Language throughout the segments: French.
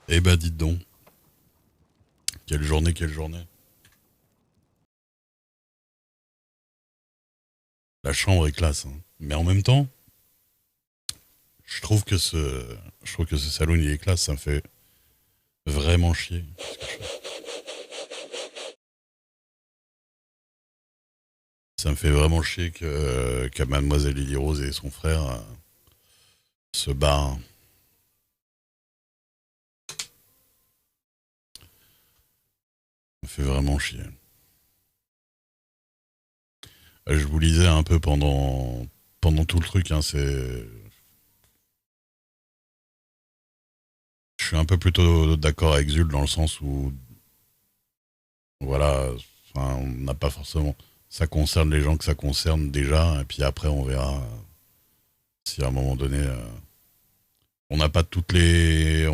Eh ben, dites donc, quelle journée, quelle journée. La chambre est classe, hein. Mais en même temps, je trouve que ce, je trouve que ce salon il est classe, ça me fait vraiment chier. Ça me fait vraiment chier que Mademoiselle Lily Rose et son frère se barrent. Ça me fait vraiment chier. Je vous lisais un peu pendant tout le truc, hein, je suis un peu plutôt d'accord avec Zul dans le sens où, voilà, enfin, on n'a pas forcément, ça concerne les gens que ça concerne déjà, et puis après on verra si à un moment donné, on n'a pas toutes les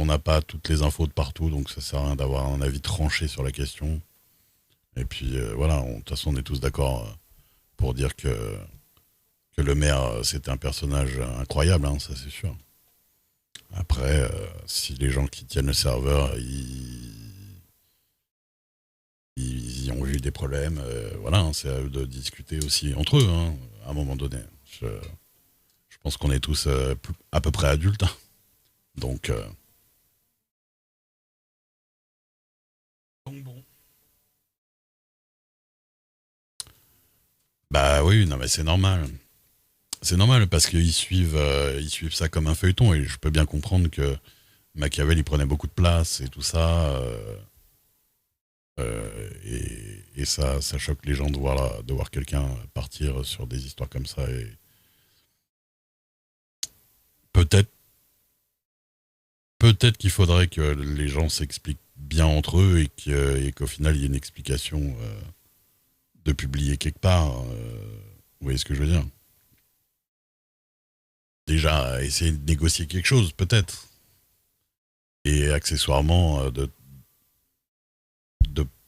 infos de partout, donc ça sert à rien d'avoir un avis tranché sur la question. Et puis voilà, de toute façon on est tous d'accord pour dire que le maire c'était un personnage incroyable, hein, ça c'est sûr. Après, si les gens qui tiennent le serveur, ils y ont vu des problèmes, voilà, hein, c'est à eux de discuter aussi entre eux, hein, à un moment donné. Je pense qu'on est tous à peu près adultes, hein. Donc, bon. Bah oui, non mais c'est normal. C'est normal parce ils suivent ça comme un feuilleton et je peux bien comprendre que Machiavel il prenait beaucoup de place et tout ça et ça choque les gens de voir quelqu'un partir sur des histoires comme ça et peut-être peut-être qu'il faudrait que les gens s'expliquent bien entre eux et qu'au final il y ait une explication de publier quelque part. Vous voyez ce que je veux dire? Déjà essayer de négocier quelque chose peut-être et accessoirement de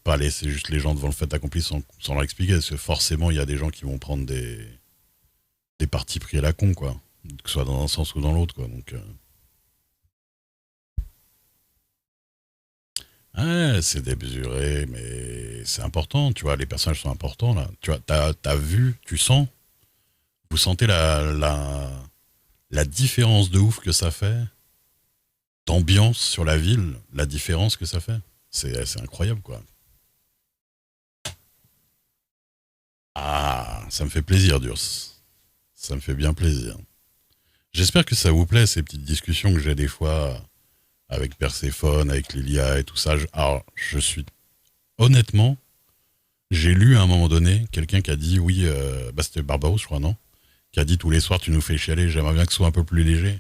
pas laisser juste les gens devant le fait accompli sans leur expliquer, parce que forcément, il y a des gens qui vont prendre des partis pris à la con, quoi. Que ce soit dans un sens ou dans l'autre, quoi. Donc, ouais, c'est démesuré, mais c'est important, tu vois. Les personnages sont importants, là. Tu vois, t'as vu, tu sens, vous sentez la différence de ouf que ça fait, d'ambiance sur la ville, la différence que ça fait. C'est incroyable, quoi. Ah, ça me fait plaisir, Durs. Ça me fait bien plaisir. J'espère que ça vous plaît, ces petites discussions que j'ai des fois avec Perséphone, avec Lilia et tout ça. Alors, je suis honnêtement, j'ai lu à un moment donné quelqu'un qui a dit oui, bah c'était Barbaros, je crois, non? Qui a dit tous les soirs tu nous fais chialer, j'aimerais bien que ce soit un peu plus léger.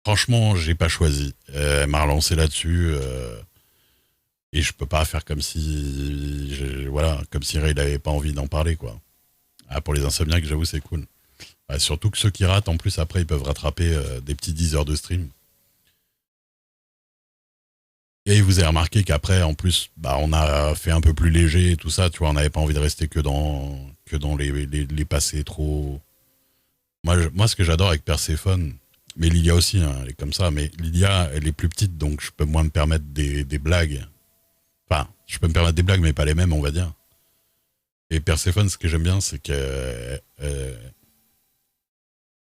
Franchement, j'ai pas choisi. Elle m'a relancé là-dessus et je peux pas faire comme si, voilà, comme si Ray n'avait pas envie d'en parler, quoi. Ah, pour les insomniaques, j'avoue, c'est cool. Ouais, surtout que ceux qui ratent, en plus, après, ils peuvent rattraper des petits 10 heures de stream. Et vous avez remarqué qu'après, en plus, bah, on a fait un peu plus léger et tout ça, tu vois, on n'avait pas envie de rester que dans les passés trop. Moi, ce que j'adore avec Perséphone, mais Lilia aussi, hein, elle est comme ça, mais Lilia, elle est plus petite, donc je peux moins me permettre des blagues. Enfin, je peux me permettre des blagues, mais pas les mêmes, on va dire. Et Perséphone, ce que j'aime bien, c'est qu'elle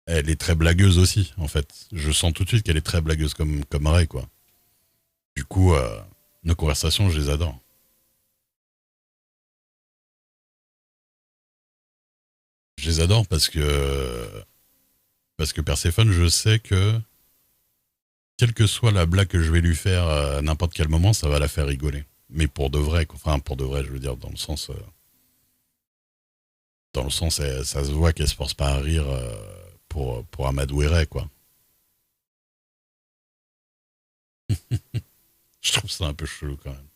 elle est très blagueuse aussi, en fait. Je sens tout de suite qu'elle est très blagueuse comme Ray, quoi. Du coup, nos conversations, je les adore. Je les adore parce que Perséphone, je sais que quelle que soit la blague que je vais lui faire à n'importe quel moment, ça va la faire rigoler. Mais pour de vrai, quoi. Enfin pour de vrai, je veux dire dans le sens, ça se voit qu'elle se force pas à rire pour Amadou et Ray, quoi. Je trouve ça un peu chelou quand même.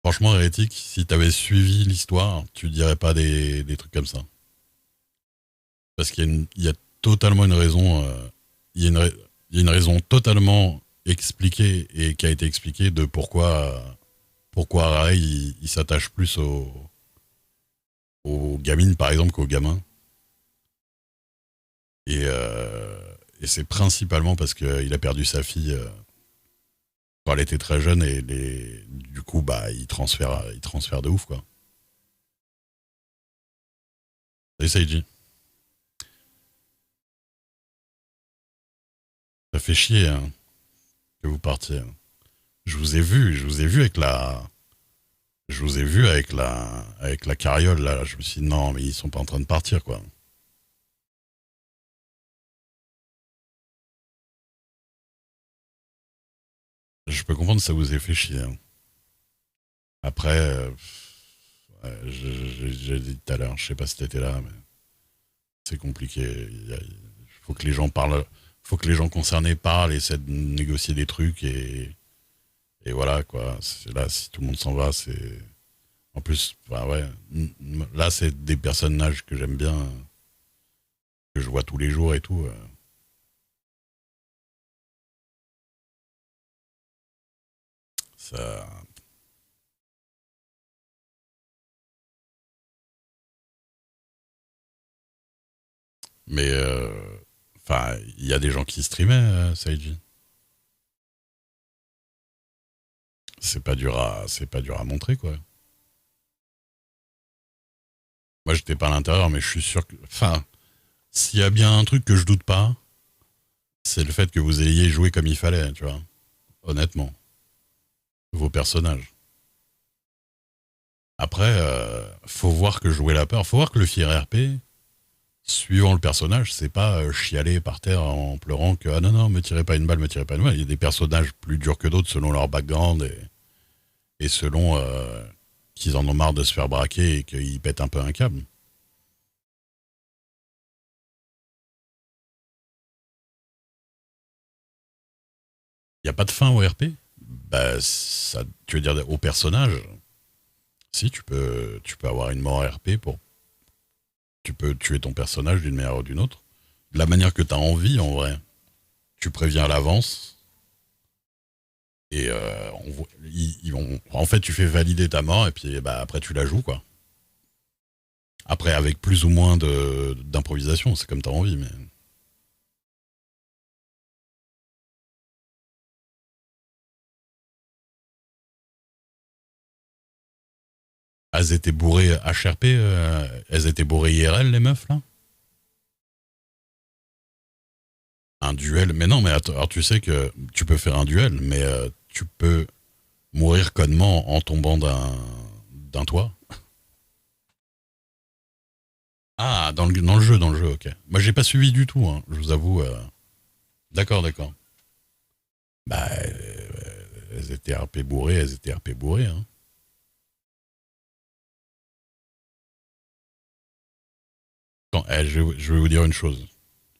Franchement, Hérétique, si t'avais suivi l'histoire, tu dirais pas des trucs comme ça. Parce il y a totalement une raison, il y a il y a une raison totalement expliquée et qui a été expliquée de pourquoi Ray il s'attache plus aux gamines par exemple qu'aux gamins. Et, euh, et c'est principalement parce qu'il a perdu sa fille. quand elle était très jeune et du coup, bah, il transfère de ouf, quoi. Et Seiji, ça fait chier hein, que vous partiez. Hein. Je vous ai vu avec je vous ai vu avec la carriole, là. Je me suis dit, non, mais ils sont pas en train de partir, quoi. Je peux comprendre que ça vous ait fait chier. Hein. Après, ouais, j'ai dit tout à l'heure, je sais pas si t'étais là, mais c'est compliqué. Il faut que les gens parlent, faut que les gens concernés parlent, essaient de négocier des trucs et voilà, quoi. Là, si tout le monde s'en va, c'est. En plus, bah ouais, là, c'est des personnages que j'aime bien, que je vois tous les jours et tout. Ça. Mais, enfin, il y a des gens qui streamaient, Saiji. C'est pas dur à montrer, quoi. Moi, j'étais pas à l'intérieur, mais je suis sûr que. Enfin, s'il y a bien un truc que je doute pas, c'est le fait que vous ayez joué comme il fallait, tu vois. Honnêtement, vos personnages. Après, faut voir que jouer la peur, faut voir que le fier RP, suivant le personnage, c'est pas chialer par terre en pleurant que ah non non, me tirez pas une balle, me tirez pas une balle. Il y a des personnages plus durs que d'autres selon leur background et selon qu'ils en ont marre de se faire braquer et qu'ils pètent un peu un câble. Il y a pas de fin au RP. Bah ça, tu veux dire au personnage. Si tu peux avoir une mort RP pour tu peux tuer ton personnage d'une manière ou d'une autre. De la manière que tu as envie en vrai. Tu préviens à l'avance et en fait tu fais valider ta mort et puis bah, après tu la joues quoi. Après avec plus ou moins d'improvisation, c'est comme tu as envie mais elles étaient bourrées HRP, elles étaient bourrées IRL les meufs là. Un duel, mais non mais attends, alors tu sais que tu peux faire un duel mais tu peux mourir connement en tombant d'un toit. Ah, dans le jeu, ok. Moi, j'ai pas suivi du tout, hein, je vous avoue. D'accord, d'accord. Bah, elles étaient RP bourrées, elles étaient RP bourrées. Hein. Je vais vous dire une chose.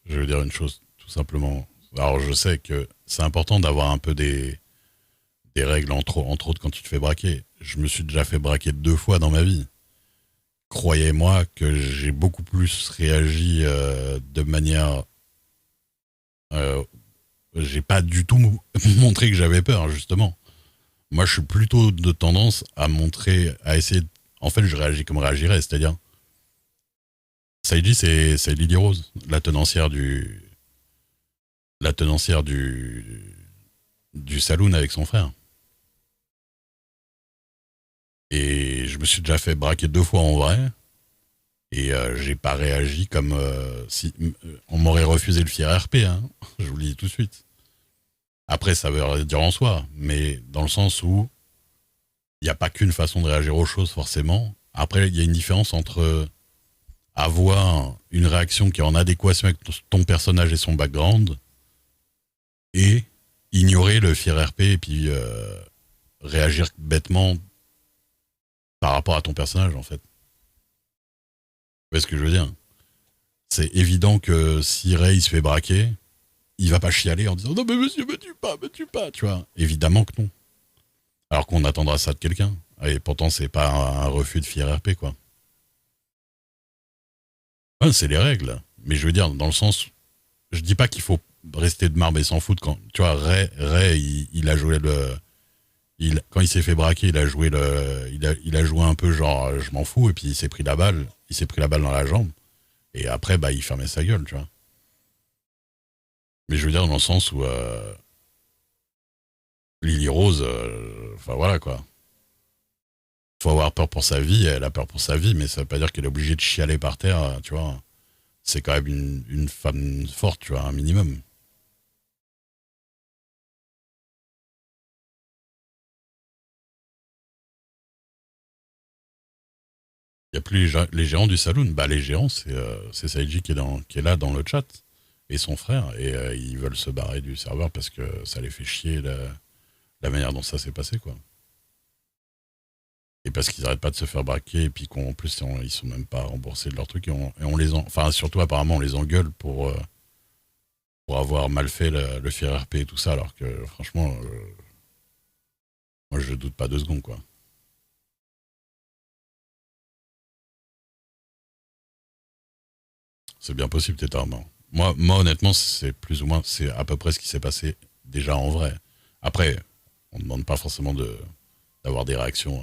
Je vais vous dire une chose, tout simplement. Alors, je sais que c'est important d'avoir un peu des règles, entre autres quand tu te fais braquer. Je me suis déjà fait braquer 2 fois dans ma vie. Croyez-moi que j'ai beaucoup plus réagi de manière j'ai pas du tout montré que j'avais peur, justement. Moi, je suis plutôt de tendance à montrer, à essayer. En fait, je réagis comme réagirait, c'est-à-dire, Saïdi, c'est Lily Rose, la tenancière du saloon avec son frère. Et je me suis déjà fait braquer 2 fois en vrai, et j'ai pas réagi comme si on m'aurait refusé le fier RP, hein. Je vous le dis tout de suite. Après, ça veut rien dire en soi, mais dans le sens où il n'y a pas qu'une façon de réagir aux choses forcément. Après, il y a une différence entre avoir une réaction qui est en adéquation avec ton personnage et son background et ignorer le fier RP et puis réagir bêtement par rapport à ton personnage en fait. Vous voyez ce que je veux dire? C'est évident que si Ray se fait braquer, il va pas chialer en disant non mais monsieur me tue pas, tu vois. Évidemment que non. Alors qu'on attendra ça de quelqu'un. Et pourtant c'est pas un refus de fier RP quoi. Ouais, c'est les règles. Mais je veux dire, dans le sens, je dis pas qu'il faut rester de marbre et s'en foutre quand, tu vois, Ray il a joué quand il s'est fait braquer, il a joué un peu genre, je m'en fous, et puis il s'est pris la balle dans la jambe, et après, bah, il fermait sa gueule, tu vois. Mais je veux dire, dans le sens où, Lily Rose, enfin voilà quoi. Faut avoir peur pour sa vie, elle a peur pour sa vie, mais ça veut pas dire qu'elle est obligée de chialer par terre, tu vois. C'est quand même une femme forte, tu vois, un minimum. Il y a plus les gérants du saloon. Bah, les gérants, c'est Saïdji qui est là dans le chat et son frère. Et ils veulent se barrer du serveur parce que ça les fait chier la manière dont ça s'est passé, quoi. Et parce qu'ils arrêtent pas de se faire braquer et puis qu'en plus, ils sont même pas remboursés de leurs trucs. Enfin, surtout, apparemment, on les engueule pour avoir mal fait le fier RP et tout ça, alors que franchement, moi, je doute pas 2 secondes, quoi. C'est bien possible, t'es armant. Moi, honnêtement, c'est plus ou moins, c'est à peu près ce qui s'est passé déjà en vrai. Après, on ne demande pas forcément d'avoir des réactions